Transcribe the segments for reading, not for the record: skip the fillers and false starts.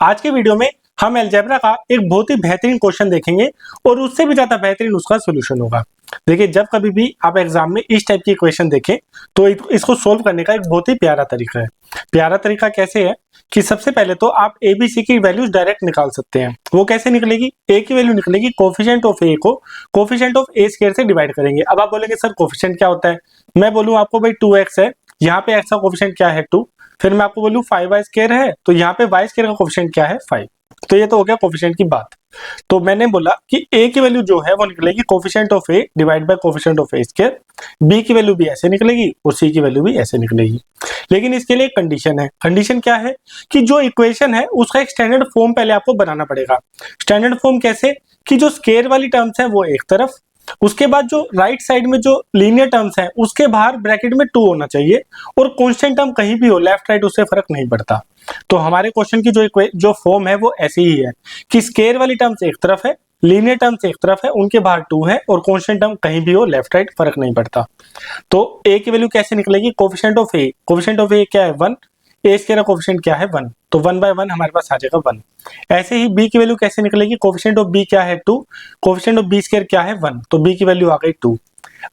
आज के वीडियो में हम अलजेब्रा का एक बहुत ही बेहतरीन क्वेश्चन देखेंगे और उससे भी ज्यादा बेहतरीन उसका सोल्यूशन होगा। देखिए, जब कभी भी आप एग्जाम में इस टाइप की इक्वेशन देखें तो इसको सोल्व करने का एक बहुत ही प्यारा तरीका है। प्यारा तरीका कैसे है कि सबसे पहले तो आप ए बी सी की वैल्यूज डायरेक्ट निकाल सकते हैं। वो कैसे निकलेगी? ए की वैल्यू निकलेगी कोफिशिएंट ऑफ ए को कोफिशिएंट ऑफ ए स्क्वायर से डिवाइड करेंगे। अब आप बोलेंगे सर कोफिशिएंट क्या होता है? मैं बोलूँ आपको भाई 2x है, यहाँ पे x का कोफिशिएंट क्या है 2, फिर मैं आपको बोलूँ 5y स्क्वायर है तो यहाँ पे y स्क्वायर का कोफिशिएंट क्या है 5। तो ये तो हो गया कोफिशिएंट की बात। तो मैंने बोला कि a की वैल्यू जो है वो निकलेगी coefficient of a divide by coefficient of a square, b की वैल्यू भी ऐसे निकलेगी और c की वैल्यू भी ऐसे निकलेगी। लेकिन इसके लिए एक कंडीशन है। कंडीशन क्या है कि जो इक्वेशन है उसका एक स्टैंडर्ड फॉर्म पहले आपको बनाना पड़ेगा। स्टैंडर्ड फॉर्म कैसे कि जो स्क्वायर वाली टर्म्स है वो एक तरफ, उसके बाद जो राइट साइड में जो लीनियर टर्म्स हैं उसके बाहर ब्रैकेट में 2 होना चाहिए और कांस्टेंट टर्म कहीं भी हो लेफ्ट राइट उससे फर्क नहीं पड़ता। तो हमारे क्वेश्चन की जो फॉर्म है वो ऐसी ही है कि स्क्वायर वाली टर्म्स एक तरफ है, लीनियर टर्म्स एक तरफ है, उनके बाहर 2 है और कांस्टेंट टर्म कहीं भी हो लेफ्ट राइट फर्क नहीं पड़ता। तो a की वैल्यू कैसे निकलेगी? कोफिशिएंट ऑफ a क्या है 1, ए स्क्वायर का कोफिशिएंट क्या है 1, तो 1/1 हमारे पास आ जाएगा 1। ऐसे ही b की वैल्यू कैसे निकलेगी? कोफिशिएंट ऑफ b क्या है 2, कोफिशिएंट ऑफ b स्क्वायर क्या है 1, तो b की वैल्यू आ गई 2।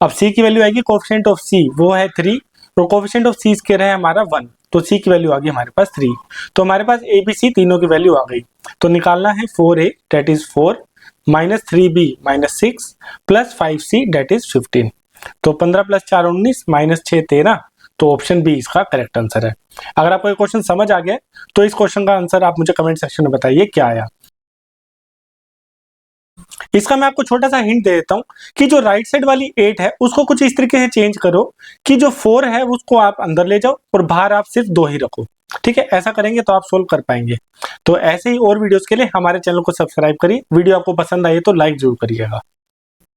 अब c की वैल्यू आएगी कोफिशिएंट ऑफ c वो है 3 और कोफिशिएंट ऑफ c स्क्वायर है हमारा 1, तो c की वैल्यू आ गई हमारे पास 3। तो हमारे पास a b c तीनों की वैल्यू आ गई। तो निकालना है 4a that is 4 minus 3b minus 6 plus 5c that is 15। तो 15 + 4 19 माइनस 6 13, तो ऑप्शन बी इसका करेक्ट आंसर है। अगर आपको ये क्वेश्चन समझ आ गया तो इस क्वेश्चन का आंसर आप मुझे कमेंट सेक्शन में बताइए क्या आया। इसका मैं आपको छोटा सा हिंट दे देता हूं कि जो राइट साइड वाली 8 है उसको कुछ इस तरीके से चेंज करो कि जो 4 है उसको आप अंदर ले जाओ और बाहर आप सिर्फ 2 ही रखो। ठीक है, ऐसा करेंगे तो आप सोल्व कर पाएंगे। तो ऐसे ही और वीडियोस के लिए हमारे चैनल को सब्सक्राइब करिए। वीडियो आपको पसंद आई तो लाइक जरूर करिएगा।